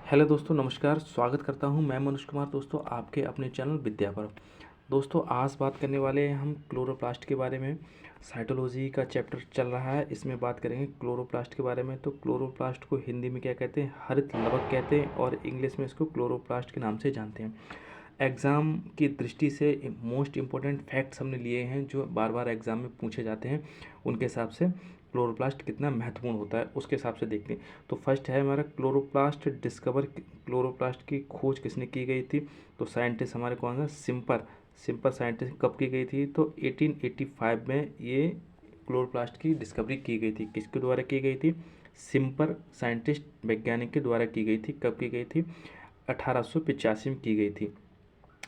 Hello दोस्तों, नमस्कार। स्वागत करता हूं मैं मनुष्य कुमार दोस्तों आपके अपने चैनल विद्या पर। दोस्तों आज बात करने वाले हैं हम क्लोरोप्लास्ट के बारे में। साइटोलॉजी का चैप्टर चल रहा है, इसमें बात करेंगे क्लोरोप्लास्ट के बारे में। तो क्लोरोप्लास्ट को हिंदी में क्या कहते हैं? हरित लवक कहते हैं और इंग्लिश में इसको क्लोरोप्लास्ट के नाम से जानते हैं। एग्ज़ाम की दृष्टि से मोस्ट इम्पोर्टेंट फैक्ट्स हमने लिए हैं जो बार बार एग्ज़ाम में पूछे जाते हैं, उनके हिसाब से क्लोरोप्लास्ट कितना महत्वपूर्ण होता है उसके हिसाब से देखते हैं। तो फर्स्ट है हमारा क्लोरोप्लास्ट की खोज किसने की गई थी? तो साइंटिस्ट हमारे कौन सा? सिंपर साइंटिस्ट कब की गई थी? तो 1885 में ये क्लोरोप्लास्ट की डिस्कवरी की गई थी। किसके द्वारा की गई थी? सिंपर साइंटिस्ट वैज्ञानिक के द्वारा की गई थी। कब की गई थी? 1885 में की गई थी।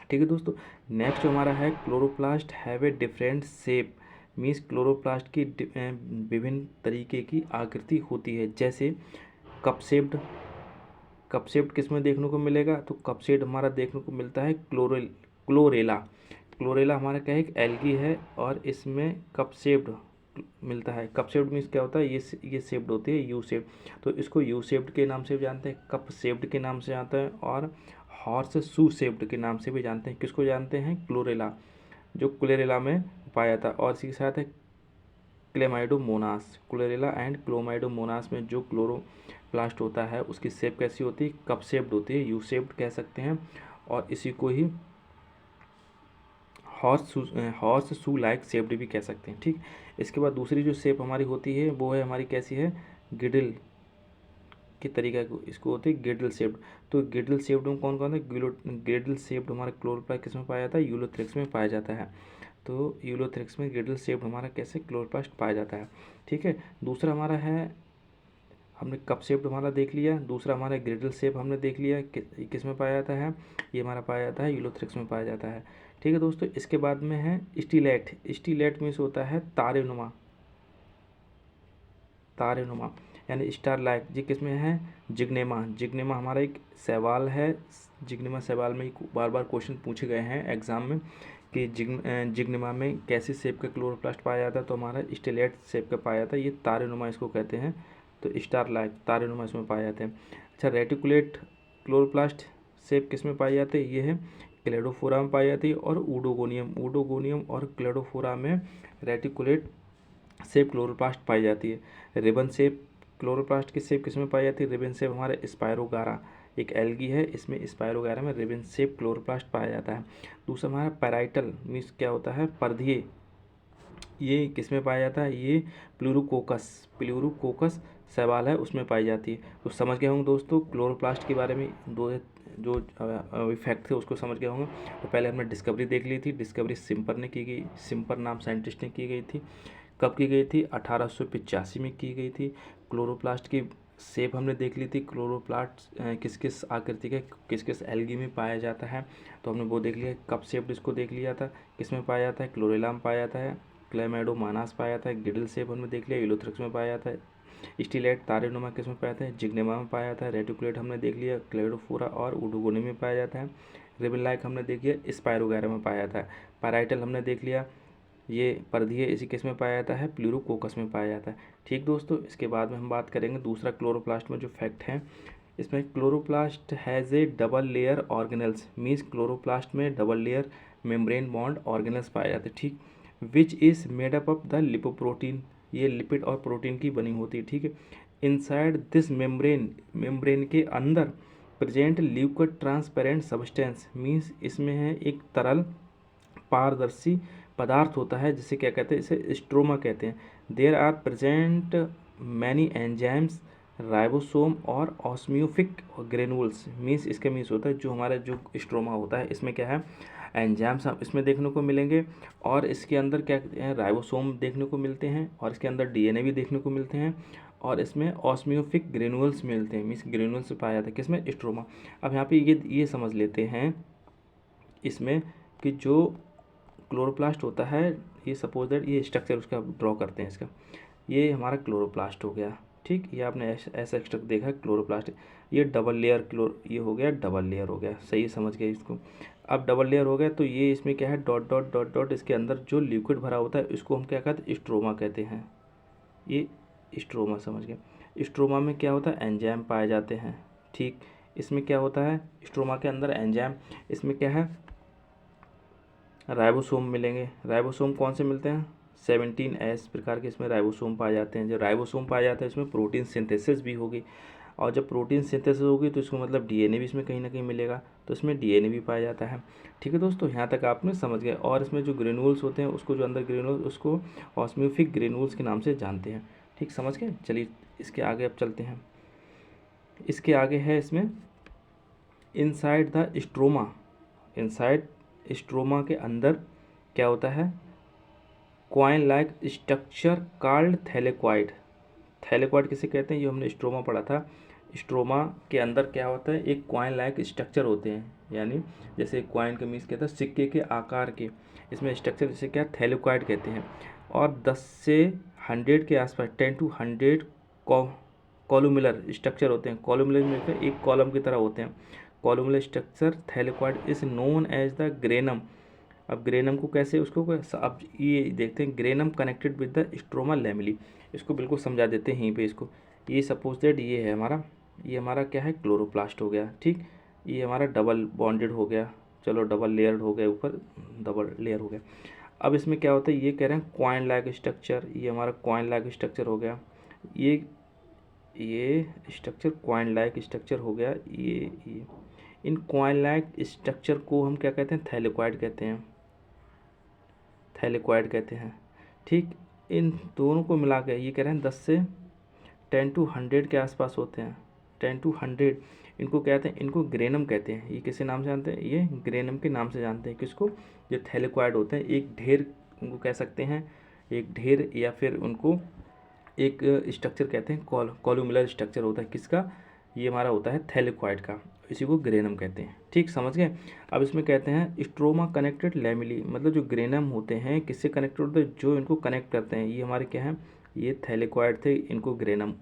ठीक है दोस्तों, नेक्स्ट जो हमारा है chloroplast have a different shape. Means chloroplast की विभिन्न तरीके की आकृति होती है, जैसे कप शेप्ड किस में देखने को मिलेगा? तो कप शेप्ड हमारा देखने को मिलता है क्लोरेला। क्लोरेला हमारा क्या है? एक एल्गी है और इसमें कप शेप्ड मिलता है। कप शेप्ड मीन्स क्या होता है? ये शेप्ड होती है यू शेप्ड, तो इसको यू शेप्ड के नाम से भी जानते हैं, कप शेप्ड के नाम से जानते हैं और हॉर्स शू शेप्ड के नाम से भी जानते हैं। किसको जानते हैं? क्लोरेला, जो क्लोरेला में पाया था। और इसी के साथ है क्लेमाइडोमोनास। क्लोरेला एंड क्लोमाइडोमोनास में जो क्लोरोप्लास्ट होता है उसकी शेप कैसी होती है? कप शेप्ड होती है, यू शेप्ड कह सकते हैं। और इसी को ही हॉर्स शू लाइक शेप्ड भी कह सकते हैं। ठीक, इसके बाद दूसरी जो शेप हमारी होती है वो है हमारी कैसी है? गिडल के तरीका को इसको होती है गिडल शेप्ड। तो गिडल शेप्ड में कौन कौन है? गिडल शेप्ड हमारा क्लोरोप्लास्ट किस में पाया जाता है? यूलोथ्रिक्स में पाया जाता है। तो यूलोथ्रिक्स में गिडल शेप्ड हमारा कैसे क्लोरोप्लास्ट पाया जाता है। ठीक है, दूसरा हमारा है, हमने कप शेप्ड हमारा देख लिया। दूसरा हमारा ग्रिडल शेप हमने देख लिया, किस में पाया जाता है? ये हमारा पाया जाता है यूलोथ्रिक्स में पाया जाता है। ठीक है दोस्तों, इसके बाद में है स्टीलेट। स्टीलेट मीन्स होता है तारेनुमा, तारेनुमा यानी स्टार लाइक। जी किस में है? जिग्नेमा। जिग्नेमा हमारा एक सवाल है, जिग्नेमा सवाल में बार बार क्वेश्चन पूछे गए हैं एग्जाम में कि जिग्नेमा में कैसी शेप का क्लोरोप्लास्ट पाया जाता है? तो हमारा स्टेलेट शेप का पाया जाता है। ये तारेनुमा इसको कहते हैं। तो स्टार लाइक तारेनुमा इसमें पाए जाते हैं। अच्छा, रेटिकुलेट क्लोरोप्लास्ट शेप किस में पाई जाती है? ये है क्लेडोफोरा में पाई जाती है और ऊडोगोनियम और क्लेडोफोरा में रेटिकुलेट शेप क्लोरोप्लास्ट पाई जाती है। रिबन शेप क्लोरोप्लास्ट की शेप किसमें पाई जाती है? रिबन शेप हमारे स्पायरोगारा, एक एल्गी है, इसमें स्पायरोगारा में रिबन शेप क्लोरोप्लास्ट पाया जाता है। दूसरा हमारा पैराइटल मीन्स क्या होता है? पर्धिये, ये किसमें पाया जाता है? ये प्लूरोकोकस शैवाल है उसमें पाई जाती है। तो समझ गए होंगे दोस्तों क्लोरोप्लास्ट के बारे में दो जो इफेक्ट थे उसको समझ गए होंगे। तो पहले हमने डिस्कवरी देख ली थी, डिस्कवरी सिंपर ने की गई, सिंपर नाम साइंटिस्ट ने की गई थी। कब की गई थी? 1885 में की गई थी। क्लोरोप्लास्ट की शेप हमने देख ली थी, क्लोरोप्लास्ट किस किस आकृति के किस किस एल्गी में पाया जाता है, तो हमने वो देख लिया। कप शेप इसको देख लिया था, किस में पाया जाता है? क्लोरेला में पाया जाता है। क्लेमाइडोमानास पाया जाता है। गिडल शेप हमने देख लिया, यूलोथ्रिक्स में पाया जाता है। स्टीलेट तारेनुमा किस में पाया जाता है? जिग्नेमा में पाया जाता है। रेटिकुलेट हमने देख लिया, क्लेडोफोरा और उडोगोनी में पाया जाता है। रिबन लाइक हमने देख लिया, स्पायरोगारा में पाया जाता है। पैराइटल हमने देख लिया, ये पर्धिये इसी किस में पाया जाता है? प्लूरोकोकस में पाया जाता है। ठीक दोस्तों, इसके बाद में हम बात करेंगे दूसरा क्लोरोप्लास्ट में जो फैक्ट है। इसमें chloroplast has a double layer organelles. Means chloroplast में double layer membrane bond organelles पाए जाते हैं। ठीक, which is made up of the lipoprotein. ये लिपिड और प्रोटीन की बनी होती है। ठीक है, इनसाइड दिस मेम्ब्रेन के अंदर present liquid transparent substance. Means इसमें है एक तरल पारदर्शी पदार्थ होता है जिसे क्या कहते हैं? इसे स्ट्रोमा कहते हैं। There are present many enzymes, ribosome और ऑस्मियोफिक ग्रेनुल्स। मीन्स इसका मीन्स होता है जो हमारा जो स्ट्रोमा होता है इसमें क्या है? एंजाइम्स हम इसमें देखने को मिलेंगे और इसके अंदर क्या कहते हैं? राइबोसोम देखने को मिलते हैं और इसके अंदर डीएनए भी देखने को मिलते हैं और इसमें ऑस्मियोफिक ग्रेनुल्स मिलते हैं। मीन्स ग्रेनुल्स पाया जाता है किसमें? स्ट्रोमा। अब यहाँ पे ये समझ लेते हैं इसमें कि जो क्लोरोप्लास्ट होता है, ये सपोज दैट ये स्ट्रक्चर उसका ड्रॉ करते हैं इसका, ये हमारा क्लोरोप्लास्ट हो गया। ठीक, ये आपने ऐसा स्ट्रक्चर देखा है क्लोरोप्लास्ट। ये डबल लेयर ये हो गया, डबल लेयर हो गया। सही समझ गए इसको? अब डबल लेयर हो गया तो ये इसमें क्या है? डॉट डॉट डॉट डॉट, इसके अंदर जो लिक्विड भरा होता है इसको हम क्या कहते हैं? स्ट्रोमा कहते हैं। ये स्ट्रोमा समझ गए। स्ट्रोमा में क्या होता है? एंजाइम पाए जाते हैं। ठीक, इसमें क्या होता है, स्ट्रोमा के अंदर एंजाइम, इसमें क्या है, राइबोसोम मिलेंगे। राइबोसोम कौन से मिलते हैं, 17S प्रकार के इसमें राइबोसोम पाए जाते हैं। जब राइबोसोम पाए जाते हैं इसमें प्रोटीन सिंथेसिस भी होगी, और जब प्रोटीन सिंथेसिस होगी तो इसको मतलब डीएनए भी इसमें कहीं ना कहीं मिलेगा, तो इसमें डीएनए भी पाया जाता है। ठीक है दोस्तों, यहाँ तक आपने समझ गए। और इसमें जो ग्रेनुल्स होते हैं उसको, जो अंदर ग्रेनुल्स, उसको ऑस्मोफिक ग्रेनुल्स के नाम से जानते हैं। ठीक, समझ गए। चलिए इसके आगे अब चलते हैं। इसके आगे है इसमें inside the stroma, inside stroma के अंदर क्या होता है, coin like structure called thylakoid. Thylakoid किसे कहते हैं, ये हमने स्ट्रोमा पढ़ा था। स्ट्रोमा के अंदर क्या होता है, एक कॉइन लाइक स्ट्रक्चर होते हैं, यानी जैसे कॉइन के मीन्स कहता है सिक्के के आकार के, इसमें स्ट्रक्चर जिसे क्या थैलेक्वाइड कहते हैं। और 10 से 100 के आसपास, 10 to 100 कॉलमुलर स्ट्रक्चर होते हैं। कॉलमुलर में एक कॉलम की तरह होते हैं। Columnar structure thylakoid is known as the granum. अब ग्रेनम को कैसे, उसको अब ये देखते हैं, granum connected with the stroma lamellae. इसको बिल्कुल समझा देते हैं यहीं पे इसको। ये सपोज दैट ये है हमारा, ये हमारा क्या है, क्लोरोप्लास्ट हो गया। ठीक, ये हमारा डबल बॉन्डेड हो गया, चलो डबल लेयर्ड हो गया, ऊपर डबल लेयर हो गया। अब इसमें क्या होता है, ये कह रहे हैं कॉइन लाइक स्ट्रक्चर, ये हमारा कॉइन लाइक स्ट्रक्चर हो गया। ये स्ट्रक्चर कॉइन लाइक स्ट्रक्चर हो गया। ये इन कॉइन लाइक स्ट्रक्चर को हम क्या कहते हैं, थैलेक्वाइड कहते हैं, थैलेक्वाइड कहते हैं। ठीक, इन दोनों को मिला के ये कह रहे हैं 10 से 10 to 100 के आसपास होते हैं, 10 to 100। इनको कहते हैं, इनको ग्रेनम कहते हैं। ये किसी नाम से जानते हैं, ये ग्रेनम के नाम से जानते हैं। किसको, जो थैलेक्वाइड होते हैं, एक ढेर उनको कह सकते हैं, एक ढेर, या फिर उनको एक स्ट्रक्चर कहते हैं, कॉलमुलर स्ट्रक्चर होता है किसका, ये हमारा होता है थैलेक्वाइड का, इसी को ग्रेनम कहते हैं। ठीक, समझ गए। अब इसमें कहते हैं स्ट्रोमा कनेक्टेड लैमेली, मतलब जो ग्रेनम होते हैं किससे कनेक्टेड होते हैं, जो इनको कनेक्ट करते हैं। ये हमारे क्या है, ये थैलेक्वाइड थे, इनको ग्रेनम,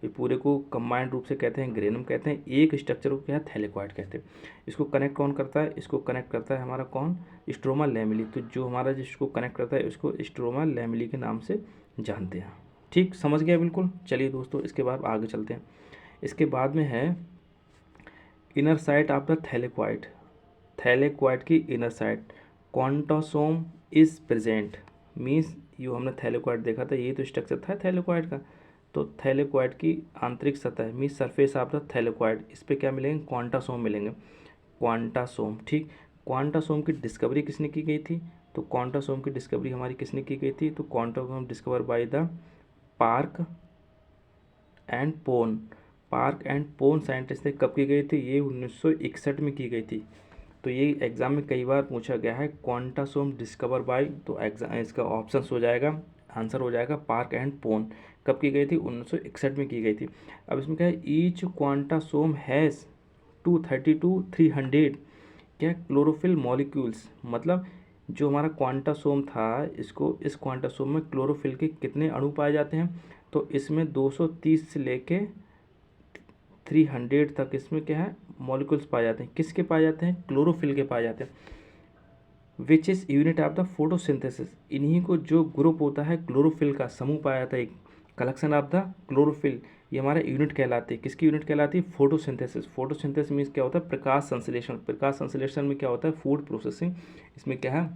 ये पूरे को कंबाइंड रूप से कहते हैं ग्रेनम कहते हैं। एक स्ट्रक्चर को क्या है, थैलेक्वाइड कहते हैं। इसको कनेक्ट कौन करता है, इसको कनेक्ट करता है हमारा कौन, स्ट्रोमा लैमेली। तो जो हमारा जिसको कनेक्ट करता है उसको स्ट्रोमा लैमेली के नाम से जानते हैं। ठीक, समझ गया बिल्कुल। चलिए दोस्तों, इसके बाद आगे चलते हैं। इसके बाद में है inner side of the thylakoid, thylakoid की inner side quantasome is present. Means यो हमने थैलेक्वाइड देखा था, ये तो स्ट्रक्चर था थैलेक्वाइड का। तो थैलेक्वाइड की आंतरिक सतह means surface of the thylakoid, इस पर क्या मिलेंगे, क्वांटासोम मिलेंगे, क्वांटासोम। ठीक, क्वांटासोम की डिस्कवरी किसने की गई थी, तो क्वांटासोम की डिस्कवरी हमारी किसने की गई थी, तो quantasome discover by the Park and Pon. Park and Pon scientist ने कब की गई थी, ये 1961 में की गई थी। तो ये एग्जाम में कई बार पूछा गया है, क्वांटासोम डिस्कवर बाय, तो एग्जाम इसका ऑप्शन हो जाएगा, आंसर हो जाएगा पार्क एंड पोन। कब की गई थी, 1961 में की गई थी। अब इसमें क्या है, ईच क्वांटासोम हैज़ 230 to 300 क्या क्लोरोफिल मॉलिक्यूल्स, मतलब जो हमारा क्वांटासोम था, इसको, इस क्वांटासोम में क्लोरोफिल के कितने अणु पाए जाते हैं, तो इसमें 230 से लेके 300 तक इसमें क्या है, मॉलिक्यूल्स पाए जाते हैं। किसके पाए जाते हैं, क्लोरोफिल के पाए जाते हैं। Which is unit of the photosynthesis, इन्हीं को जो ग्रुप होता है क्लोरोफिल का, समूह पाया जाता है, एक कलेक्शन ऑफ द क्लोरोफिल, ये हमारा यूनिट कहलाती है। किसकी यूनिट कहलाती है, फोटोसिंथेसिस। फोटोसिंथेसिस मीन्स क्या होता है, प्रकाश संश्लेषण। प्रकाश संश्लेषण में क्या होता है, फूड प्रोसेसिंग। इसमें क्या है,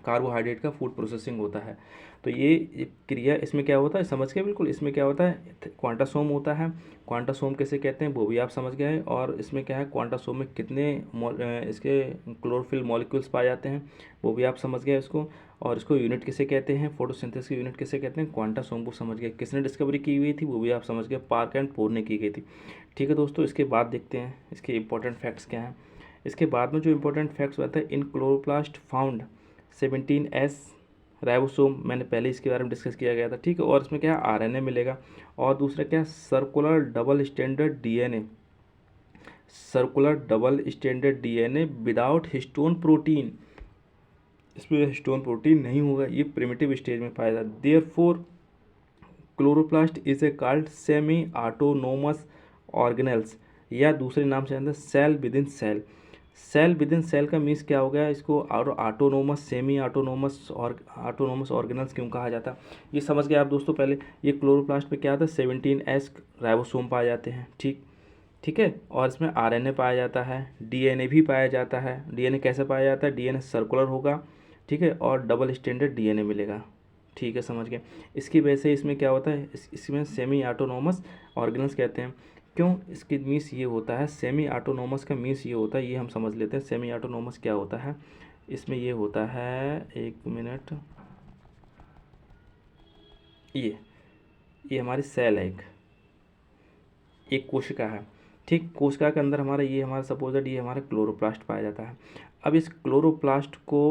कार्बोहाइड्रेट का फूड प्रोसेसिंग होता है। तो ये क्रिया इसमें क्या होता है, समझ के बिल्कुल, इसमें क्या होता है, क्वांटासोम होता है। क्वांटासोम कैसे कहते हैं वो भी आप समझ गए हैं। और इसमें क्या है, क्वांटासोम में कितने इसके क्लोरोफिल मॉलिक्यूल्स पाए जाते हैं वो भी आप समझ गए इसको। और इसको यूनिट किसे कहते हैं, फोटोसिंथेसिस की यूनिट किसे कहते हैं, क्वांटासोम को समझ गए। किसने डिस्कवरी की हुई थी वो भी आप समझ गए, पार्क एंड पोर ने की गई थी। ठीक है दोस्तों, इसके बाद देखते हैं इसके इंपॉर्टेंट फैक्ट्स क्या हैं। इसके बाद में जो इंपॉर्टेंट फैक्ट्स होता है, इन क्लोरोप्लास्ट फाउंड 17S राइबोसोम, मैंने पहले इसके बारे में डिस्कस किया गया था। ठीक है, और इसमें क्या है, आरएनए मिलेगा। और दूसरा क्या है, circular double standard DNA, circular double standard DNA without histone protein, इसमें हिस्टोन प्रोटीन नहीं होगा, ये प्रिमिटिव स्टेज में पाया जाता है। Therefore chloroplast is a called semi autonomous organelles, या दूसरे नाम से जानते हैं cell within cell. Cell within cell का मीन्स क्या हो गया, इसको और ऑटोनोमस, सेमी ऑटोनोमस और ऑटोनोमस ऑर्गेनल्स क्यों कहा जाता है, ये समझ गए आप दोस्तों। पहले ये क्लोरोप्लास्ट में क्या आता है, 17S राइबोसोम पाए जाते हैं। ठीक, ठीक है। और इसमें आरएनए पाया जाता है, डीएनए भी पाया जाता है। डीएनए कैसे पाया जाता है, डीएनए सर्कुलर होगा, ठीक है, और डबल स्टैंडर्ड डीएनए मिलेगा। ठीक है, समझ गए। इसकी वजह से इसमें क्या होता है, इसमें सेमी ऑटोनोमस ऑर्गेनल्स कहते हैं। क्यों, इसकी मीन्स ये होता है, सेमी ऑटोनोमस का मीन्स ये होता है, ये हम समझ लेते हैं सेमी ऑटोनोमस क्या होता है। इसमें ये होता है, एक मिनट, ये हमारी सेल है, एक कोशिका है, ठीक। कोशिका के अंदर हमारा ये हमारा सपोजड ये हमारा क्लोरोप्लास्ट पाया जाता है। अब इस क्लोरोप्लास्ट को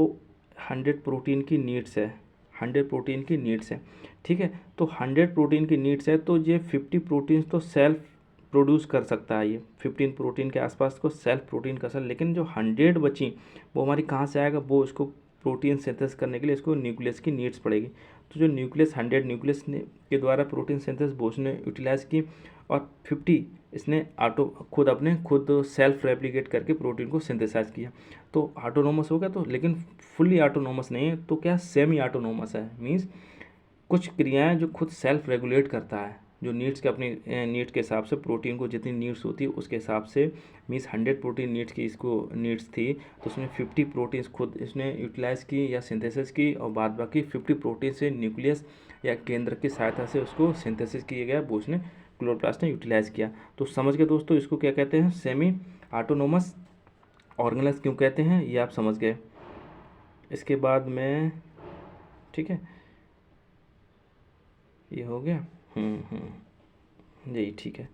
100 प्रोटीन की नीड्स है, 100 प्रोटीन की नीड्स है, ठीक है। तो 100 प्रोटीन की नीड्स है, तो ये 50 प्रोटीन तो सेल्फ प्रोड्यूस कर सकता है, ये 15 प्रोटीन के आसपास को सेल्फ प्रोटीन कर सकता है। लेकिन जो 100 बची वो हमारी कहाँ से आएगा, वो इसको प्रोटीन सिंथेसिस करने के लिए इसको न्यूक्लियस की नीड्स पड़ेगी। तो जो न्यूक्लियस 100 न्यूक्लियस ने के द्वारा प्रोटीन सिंथेसिस बोस ने यूटिलाइज की, और 50 इसने खुद सेल्फ रेप्लिकेट करके प्रोटीन को सिंथेसाइज किया। तो ऑटोनोमस हो गया, तो लेकिन फुल्ली ऑटोनोमस नहीं है, तो क्या सेमी ऑटोनोमस है। मीन्स कुछ क्रियाएं जो खुद सेल्फ रेगुलेट करता है, जो नीड्स के अपनी नीड्स के हिसाब से प्रोटीन को जितनी नीड्स होती है उसके हिसाब से। मीन्स 100 प्रोटीन नीड्स की इसको नीड्स थी, तो उसमें 50 प्रोटीन्स खुद इसने यूटिलाइज की या सिंथेसिस की, और बाद बाकी 50 प्रोटीन से न्यूक्लियस या केंद्र की सहायता से उसको सिंथेसिस किया गया, वो उसने क्लोरोप्लास्ट ने यूटिलाइज किया। तो समझ गए दोस्तों, इसको क्या कहते हैं, सेमी ऑटोनोमस ऑर्गेनल्स क्यों कहते हैं, ये आप समझ गए। इसके बाद में, ठीक है, ये हो गया। यही ठीक है।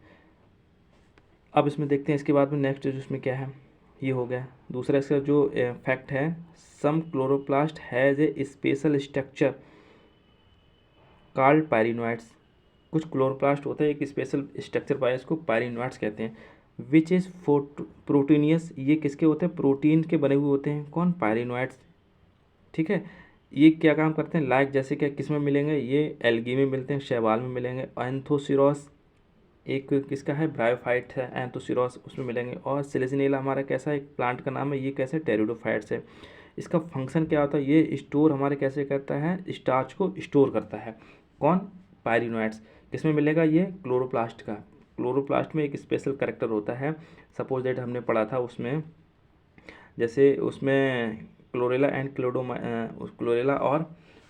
अब इसमें देखते हैं इसके बाद में नेक्स्ट जो इसमें क्या है, ये हो गया। दूसरा इसका जो फैक्ट है, some chloroplast has a special structure called pyrenoids. कुछ क्लोरोप्लास्ट होता है, एक स्पेशल स्ट्रक्चर पाया, इसको पायरिनोइड्स कहते हैं। विच इज़ प्रोटीनियस, ये किसके होते हैं, प्रोटीन के बने हुए होते हैं। कौन, पायरिनोइड्स, ठीक है। ये क्या काम करते हैं, लाइक जैसे क्या किस में मिलेंगे, ये एल्गी में मिलते हैं, शैवाल में मिलेंगे। एंथोसिरोस एक किसका है, ब्रायोफाइट है, एंथोसिरोस उसमें मिलेंगे। और सिलेजिनेला हमारा कैसा एक प्लांट का नाम है, ये कैसे टेरिडोफाइट्स है। इसका फंक्शन क्या होता है, ये स्टोर हमारे कैसे करता है, स्टार्च को स्टोर करता है। कौन, पायरिनोइड्स। किस में मिलेगा, ये क्लोरोप्लास्ट का। क्लोरोप्लास्ट में एक स्पेशल कैरेक्टर होता है, सपोज दैट हमने पढ़ा था उसमें, जैसे उसमें क्लोरेला एंड क्लोरेला और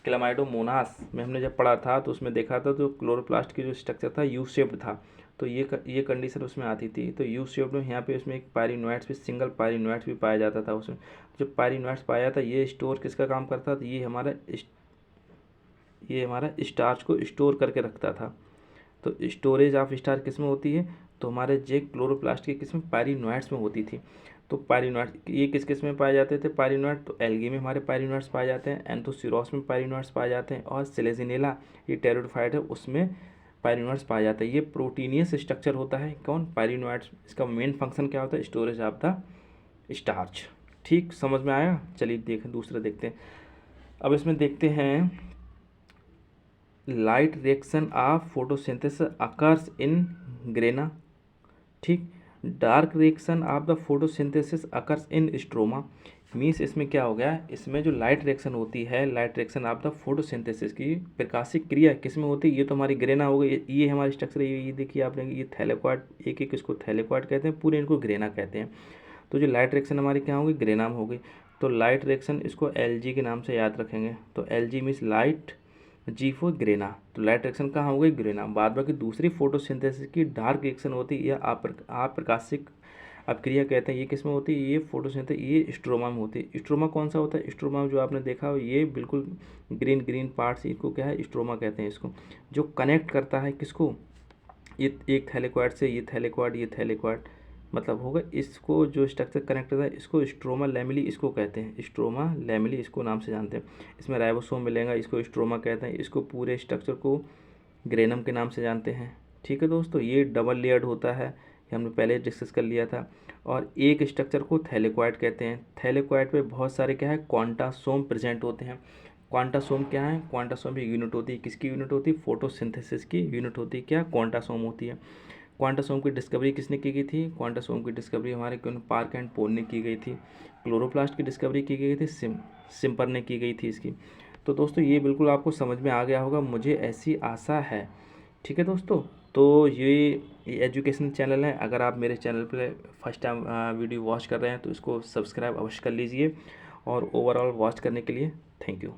क्लामाइडोमोनास में हमने जब पढ़ा था, तो उसमें देखा था तो क्लोरोप्लास्ट की जो स्ट्रक्चर था यू शेप्ड था। तो ये कंडीशन उसमें आती थी। तो यू शेप्ड में यहाँ पे उसमें एक पायरिनोइड्स भी, सिंगल पायरिनोइड्स भी पाया जाता था उसमें। जब पायरिनोइड्स पाया था, ये स्टोर किसका काम करता था, ये हमारा स्टार्च को स्टोर करके रखता था। तो स्टोरेज ऑफ स्टार्च किस में होती है, तो हमारे जे क्लोरोप्लास्ट की किस में, पायरिनोइड्स में होती थी। तो पायरिनोइड्स ये किस किस में पाए जाते थे, पायरिनोइड, तो एल्गी में हमारे पायरिनोइड्स पाए जाते हैं, एंथोसिरोस में पायरिनोइड्स पाए जाते हैं, और सिलेजिनेला ये टेरिडोफाइट है उसमें पायरिनोइड्स पाए जाते हैं। ये प्रोटीनियस स्ट्रक्चर होता है, कौन, पायरिनोइड्स। इसका मेन फंक्शन क्या होता है, स्टोरेज ऑफ द स्टार्च। ठीक, समझ में आया। चलिए देखें, दूसरा देखते हैं। अब इसमें देखते हैं, light reaction of photosynthesis occurs in grana, ठीक। Dark reaction of the photosynthesis occurs in stroma. Means इसमें क्या हो गया, इसमें जो लाइट रिएक्शन होती है, light reaction of the photosynthesis की प्रकाशिक क्रिया किस में होती है, ये तो हमारी ग्रेना हो गई। ये हमारी स्ट्रक्चर, ये देखिए आपने, ये थैलेक्वाड, एक एक इसको थैलेक्वाड कहते हैं, पूरे इनको ग्रेना कहते हैं। तो जो लाइट रिएक्शन हमारी क्या होगी, ग्रेना में हो गई। तो लाइट रिएक्शन इसको एलजी के नाम से याद रखेंगे। तो LG means light, G for grana. तो लाइट रिएक्शन कहाँ हो गई, ग्रेना। बाद बाकी दूसरी फोटोसिंथेसिस की डार्क रिएक्शन होती है, या अप्रकाशिक अपक्रिया कहते हैं, ये किस में होती है, ये फोटोसिंथेसिस, ये स्ट्रोमा में होती है। स्ट्रोमा कौन सा होता है, स्ट्रोमा जो आपने देखा हो, ये बिल्कुल ग्रीन ग्रीन पार्ट्स, इसको क्या है, स्ट्रोमा कहते हैं इसको, जो कनेक्ट करता है किसको, ये एक थैलेक्वाड से ये थैलेक्वाड, ये थैलेक्वाड मतलब होगा, इसको जो स्ट्रक्चर कनेक्ट होता है इसको स्ट्रोमा लैमेली इसको कहते हैं, स्ट्रोमा लैमेली इसको नाम से जानते हैं। इसमें राइबोसोम मिलेगा, इसको स्ट्रोमा कहते हैं। इसको पूरे स्ट्रक्चर को ग्रेनम के नाम से जानते हैं। ठीक है दोस्तों, ये डबल लेयर्ड होता है, ये हमने पहले डिस्कस कर लिया था। और एक स्ट्रक्चर को थैलेक्वाइड कहते हैं। थैलेक्वाइड पे बहुत सारे क्या है, क्वांटासोम प्रेजेंट होते हैं। क्वांटासोम क्या है, क्वांटासोम की यूनिट होती है, किसकी यूनिट होती है, फोटोसिंथेसिस की यूनिट होती है, क्या, क्वांटासोम होती है। क्वांटासोम की डिस्कवरी किसने की गई थी, क्वांटासोम की डिस्कवरी हमारे क्यों पार्क एंड पोल ने की गई थी। क्लोरोप्लास्ट की डिस्कवरी की गई थी सिम्पर ने की गई थी इसकी। तो दोस्तों ये बिल्कुल आपको समझ में आ गया होगा, मुझे ऐसी आशा है। ठीक है दोस्तों, तो ये एजुकेशनल चैनल है। अगर आप मेरे चैनल पर फर्स्ट टाइम वीडियो वॉच कर रहे हैं तो इसको सब्सक्राइब अवश्य कर लीजिए, और ओवरऑल वॉच करने के लिए थैंक यू।